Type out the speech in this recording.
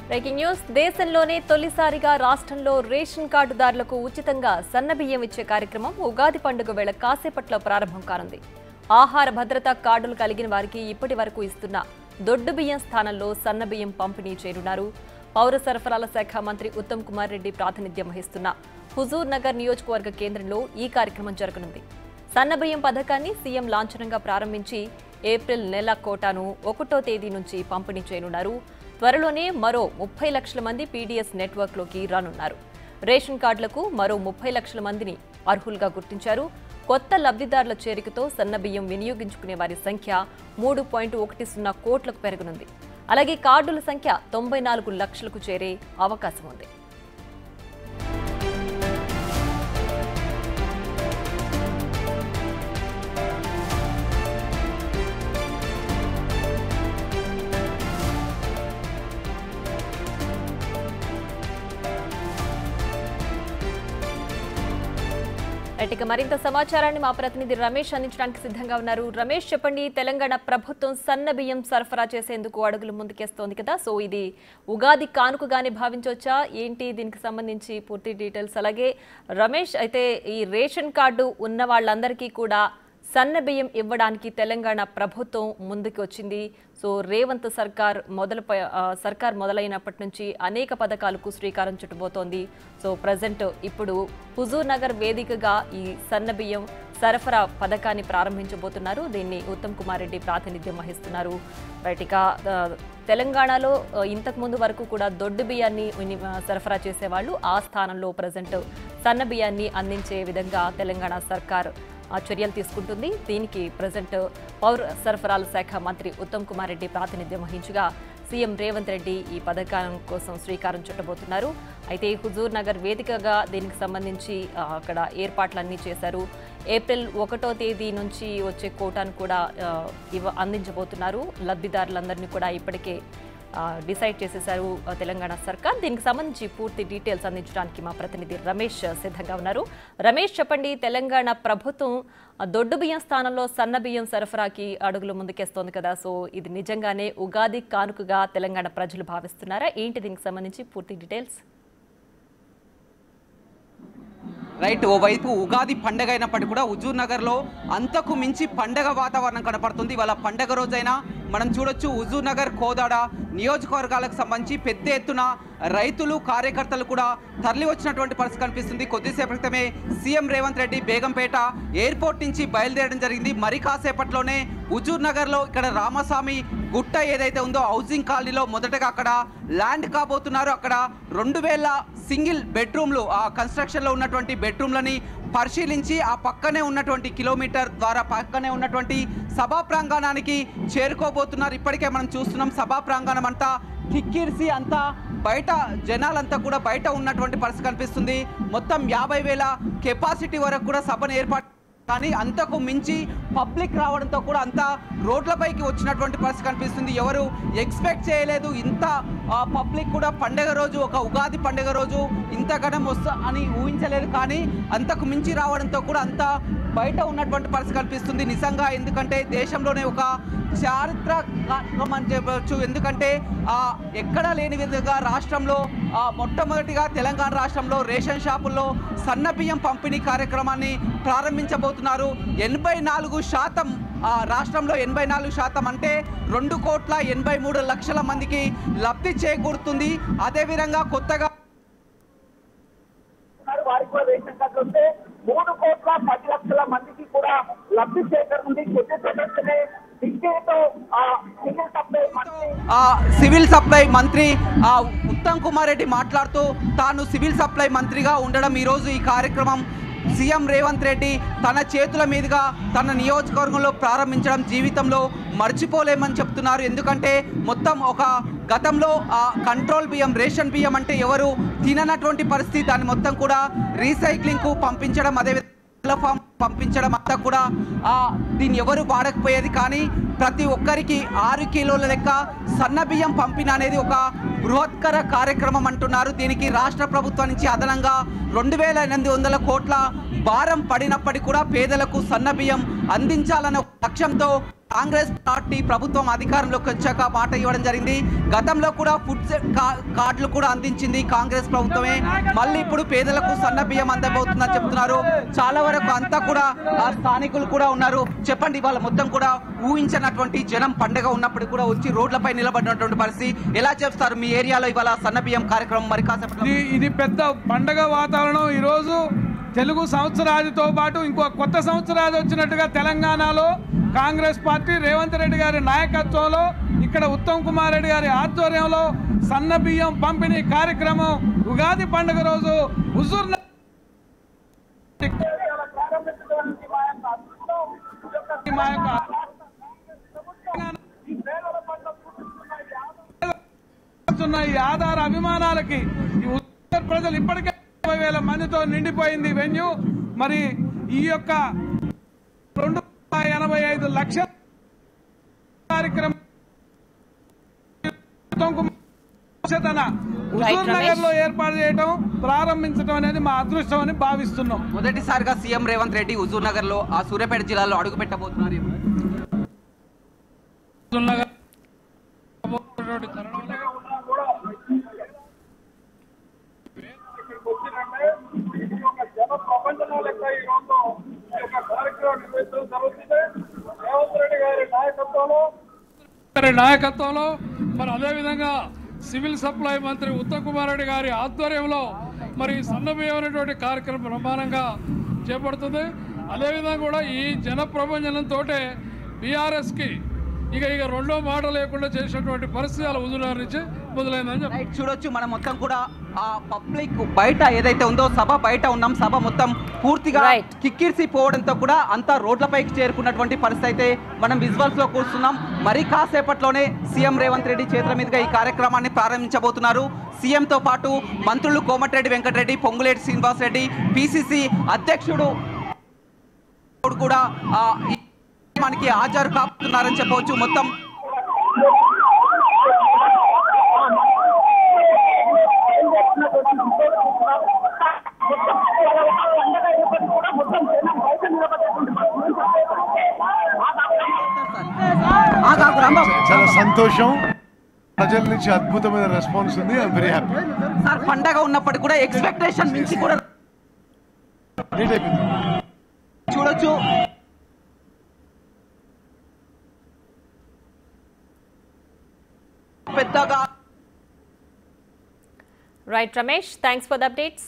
Breaking news దేశంలోనే తొలిసారిగా రాష్ట్రంలో రేషన్ కార్డుదారులకు ఉచితంగా సన్నబియ్యం ఇచ్చే కార్యక్రమం ఉగాది పండుగ వేళ కాసేపట్లో ప్రారంభం కానుంది. ఆహార భద్రత కార్డులు కలిగిన వారికి ఇప్పటి వరకు ఇస్తున్న దొడ్డు బియ్యం స్థానంలో సన్నబియ్యం పంపిణీ చేయనున్నారు. పౌర సరఫరాల శాఖ మంత్రి ఉత్తమ్ కుమార్ రెడ్డి ప్రాతినిధ్యం వహిస్తున్న హుజూర్ నగర్ నియోజకవర్గ కేంద్రంలో ఈ కార్యక్రమం జరగనుంది. సన్నబియ్యం పథకాన్ని సీఎం లాంఛనంగా ప్రారంభించి ఏప్రిల్ నెల కోటాను 1వ తేదీ నుంచి పంపిణీ చేయనున్నారు. త్వరలోనే మరో 30 లక్షల మంది పీడీఎస్ నెట్వర్క్లోకి రానున్నారు. రేషన్ కార్డులకు మరో 30 లక్షల మందిని అర్హులుగా గుర్తించారు. కొత్త లబ్ధిదారుల చేరికతో సన్నబియ్యం వినియోగించుకునే వారి సంఖ్య 3.10 కోట్లకు పెరగనుంది. అలాగే కార్డుల సంఖ్య 94 లక్షలకు చేరే అవకాశం ఉంది. ఇక మరింత సమాచారాన్ని మా ప్రతినిధి రమేష్ అందించడానికి సిద్ధంగా ఉన్నారు. రమేష్, చెప్పండి, తెలంగాణ ప్రభుత్వం సన్న బియ్యం సరఫరా చేసేందుకు అడుగులు ముందుకేస్తోంది కదా, సో ఇది ఉగాది కానుకగానే భావించవచ్చా ఏంటి? దీనికి సంబంధించి పూర్తి డీటెయిల్స్. అలాగే రమేష్, అయితే ఈ రేషన్ కార్డు ఉన్న వాళ్ళందరికీ కూడా సన్న బియ్యం ఇవ్వడానికి తెలంగాణ ప్రభుత్వం ముందుకు వచ్చింది. సో రేవంత్ సర్కార్ మొదలైనప్పటి నుంచి అనేక పథకాలకు శ్రీకారం చుట్టబోతోంది. సో ప్రజెంట్ ఇప్పుడు హుజూర్ నగర్ వేదికగా ఈ సన్న బియ్యం సరఫరా పథకాన్ని ప్రారంభించబోతున్నారు. దీన్ని ఉత్తమ్ కుమార్ రెడ్డి ప్రాతినిధ్యం వహిస్తున్నారు. బయటిక తెలంగాణలో ఇంతకు ముందు వరకు కూడా దొడ్డు బియ్యాన్ని సరఫరా చేసేవాళ్ళు, ఆ స్థానంలో ప్రజెంట్ సన్న బియ్యాన్ని అందించే విధంగా తెలంగాణ సర్కార్ చర్యలు తీసుకుంటుంది. దీనికి ప్రజెంట్ పౌర సరఫరాల శాఖ మంత్రి ఉత్తమ్ కుమార్ రెడ్డి ప్రాతినిధ్యం వహించగా సీఎం రేవంత్ రెడ్డి ఈ పథకం కోసం శ్రీకారం చుట్టబోతున్నారు. అయితే హుజూర్ నగర్ వేదికగా దీనికి సంబంధించి అక్కడ ఏర్పాట్లన్నీ చేశారు. ఏప్రిల్ 1వ తేదీ నుంచి వచ్చే కోటాను కూడా అందించబోతున్నారు. లబ్ధిదారులందరినీ కూడా ఇప్పటికే డిసైడ్ చేసేశారు తెలంగాణ సర్కార్. దీనికి సంబంధించి పూర్తి డీటెయిల్స్ అందించడానికి మా ప్రతినిధి రమేష్ సిద్ధంగా ఉన్నారు. రమేష్, చెప్పండి, తెలంగాణ ప్రభుత్వం దొడ్డు బియ్యం స్థానంలో సన్న బియ్యం సరఫరాకి అడుగులు ముందుకేస్తోంది కదా, సో ఇది నిజంగానే ఉగాది కానుకగా తెలంగాణ ప్రజలు భావిస్తున్నారా ఏంటి? దీనికి సంబంధించి పూర్తి డీటెయిల్స్. రైట్, ఓవైపు ఉగాది పండగ అయినప్పటికీ కూడా హుజూర్ నగర్లో అంతకు మించి పండగ వాతావరణం కనపడుతుంది. ఇవాళ పండగ రోజైనా మనం చూడొచ్చు హుజూర్ నగర్, కోదాడ నియోజకవర్గాలకు సంబంధించి పెద్ద ఎత్తున రైతులు, కార్యకర్తలు కూడా తరలి వచ్చినటువంటి పరిస్థితి కనిపిస్తుంది. కొద్దిసేపటి క్రితమే సీఎం రేవంత్ రెడ్డి బేగంపేట ఎయిర్పోర్ట్ నుంచి బయలుదేరడం జరిగింది. మరి కాసేపట్లోనే హుజూర్ నగర్లో ఇక్కడ రామస్వామి గుట్ట ఏదైతే ఉందో హౌసింగ్ కాలనీలో మొదటగా అక్కడ ల్యాండ్ కాబోతున్నారు. అక్కడ 2000 సింగిల్ బెడ్రూమ్లు ఆ కన్స్ట్రక్షన్లో ఉన్నటువంటి బెడ్రూమ్లని పరిశీలించి ఆ పక్కనే ఉన్నటువంటి కిలోమీటర్ ద్వారా పక్కనే ఉన్నటువంటి సభా ప్రాంగణానికి చేరుకోబోతున్నారు. ఇప్పటికే మనం చూస్తున్నాం సభా ప్రాంగణం అంతా కిక్కిరిసి అంతా బయట జనాలంతా కూడా బయట ఉన్నటువంటి పరిస్థితి కనిపిస్తుంది. మొత్తం 50,000 కెపాసిటీ వరకు కూడా సభను ఏర్పాటు, కానీ అంతకు మించి పబ్లిక్ రావడంతో కూడా అంతా రోడ్లపైకి వచ్చినటువంటి పరిస్థితి కనిపిస్తుంది. ఎవరు ఎక్స్పెక్ట్ చేయలేదు ఇంత పబ్లిక్ కూడా పండుగ రోజు, ఒక ఉగాది పండుగ రోజు ఇంత ఘనం వస్తా అని ఊహించలేదు. కానీ అంతకు మించి రావడంతో కూడా అంతా బయట ఉన్నటువంటి పరిస్థితి కనిపిస్తుంది. నిజంగా ఎందుకంటే దేశంలోనే ఒక చారిత్రకం అని చెప్పవచ్చు. ఎందుకంటే ఎక్కడా లేని విధంగా రాష్ట్రంలో మొట్టమొదటిగా తెలంగాణ రాష్ట్రంలో రేషన్ షాపుల్లో సన్నబియ్యం పంపిణీ కార్యక్రమాన్ని ప్రారంభించబోతున్నారు. 84% రాష్ట్రంలో 84% అంటే 2,83,00,000 మందికి లబ్ధి చేకూరుతుంది. అదేవిధంగా కొత్తగా రేషన్ కార్డు వస్తే 3,10,00,000 మందికి కూడా లబ్ధి చేకూరుతుంది. సివిల్ సప్లై మంత్రి ఉత్తమ్ కుమార్ రెడ్డి మాట్లాడుతూ తాను సివిల్ సప్లై మంత్రిగా ఉండడం ఈరోజు ఈ కార్యక్రమం సీఎం రేవంత్ రెడ్డి తన చేతుల మీదుగా తన నియోజకవర్గంలో ప్రారంభించడం జీవితంలో మర్చిపోలేమని చెప్తున్నారు. ఎందుకంటే మొత్తం ఒక గతంలో కంట్రోల్ బియ్యం, రేషన్ బియ్యం అంటే ఎవరు తిననటువంటి పరిస్థితి, దాన్ని మొత్తం కూడా రీసైక్లింగ్కు పంపించడం, అదేవిధంగా ఫామ్ పంపించడం అంతా కూడా దీన్ని ఎవరు వాడకపోయేది. కానీ ప్రతి ఒక్కరికి 6 కిలోల లెక్క సన్న బియ్యం పంపిణీ అనేది ఒక బృహత్కర కార్యక్రమం అంటున్నారు. దీనికి రాష్ట్ర ప్రభుత్వం నుంచి అదనంగా 2,800 కోట్ల భారం పడినప్పటికీ కూడా పేదలకు సన్న బియ్యం అందించాలనే లక్ష్యంతో కాంగ్రెస్ పార్టీ ప్రభుత్వం అధికారంలోకి వచ్చాక మాట ఇవ్వడం జరిగింది. గతంలో కూడా ఫుడ్ కార్డులు కూడా అందించింది కాంగ్రెస్ ప్రభుత్వమే. మళ్ళీ ఇప్పుడు పేదలకు సన్న బియ్యం అందబోతుందని చెప్తున్నారు. చాలా వరకు అంతా కూడా ఆ స్థానికులు కూడా ఉన్నారు. చెప్పండి, వాళ్ళ మొత్తం కూడా ఊహించినటువంటి జనం పండుగ ఉన్నప్పుడు కూడా వచ్చి రోడ్లపై నిలబడినటువంటి పరిస్థితి ఎలా చేస్తారు మీ ఏరియాలో ఇవాళ సన్న బియ్యం కార్యక్రమం? మరి కాసేపట్లో ఇది పెద్ద పండుగ వాతావరణం. ఈరోజు తెలుగు సంవత్సరాదితో పాటు ఇంకో కొత్త సంవత్సరాది వచ్చినట్టుగా తెలంగాణలో కాంగ్రెస్ పార్టీ రేవంత్ రెడ్డి గారి నాయకత్వంలో ఇక్కడ ఉత్తమ్ కుమార్ రెడ్డి గారి ఆధ్వర్యంలో సన్న బియ్యం పంపిణీ కార్యక్రమం ఉగాది పండుగ రోజు హుజూర్ ఈ ఆధార అభిమానాలకి ఈ ఉత్తర ప్రజలు ఇప్పటికే 50,000 మందితో నిండిపోయింది వెన్యూ. మరి ఈ యొక్క 285 లక్షల కార్యక్రమం హుజూర్ నగర్ లో ఏర్పాటు చేయడం ప్రారంభించడం అనేది మా అదృష్టం అని భావిస్తున్నాం. మొదటిసారిగా సీఎం రేవంత్ రెడ్డి హుజూర్ నగర్ లో ఆ సూర్యాపేట జిల్లాలో అడుగు పెట్టబోతున్నారు. నాయకత్వంలో మరి అదేవిధంగా సివిల్ సప్లై మంత్రి ఉత్తమ్ కుమార్ రెడ్డి గారి ఆధ్వర్యంలో మరి సన్నబియ్యం అనేటువంటి కార్యక్రమం ప్రమాణంగా చేపడుతుంది. అదేవిధంగా కూడా ఈ జన ప్రభంజనంతో బీఆర్ఎస్కి ఇక రెండో మాట లేకుండా చేసినటువంటి పరిస్థితి అలా హుజూర్ నుంచి మొదలైందని చెప్పి చూడొచ్చు. మనం మొత్తం కూడా ఆ పబ్లిక్ బయట ఏదైతే ఉందో సభ బయట ఉన్నాం. సభ మొత్తం పూర్తిగా కిక్కిరిసి పోవడంతో కూడా అంతా రోడ్లపైకి చేరుకున్నటువంటి పరిస్థితి అయితే మనం విజువల్స్ లో కూర్చున్నాం. మరి కాసేపట్లోనే సీఎం రేవంత్ రెడ్డి చేతుల మీదుగా ఈ కార్యక్రమాన్ని ప్రారంభించబోతున్నారు. సీఎం తో పాటు మంత్రులు కోమటిరెడ్డి వెంకటరెడ్డి, పొంగులేటి శ్రీనివాస్ రెడ్డి, పిసిసి అధ్యక్షుడు కూడా మనకి హాజరు కాపుతున్నారని చెప్పవచ్చు. మొత్తం చాలా సంతోషం. ప్రజల నుంచి అద్భుతమైన రెస్పాన్స్ ఉంది. I'm very happy. సార్, పండగ ఉన్నప్పటికీ కూడా ఎక్స్పెక్టేషన్ మించి కూడా చూడొచ్చు. Right, Ramesh, thanks for the updates.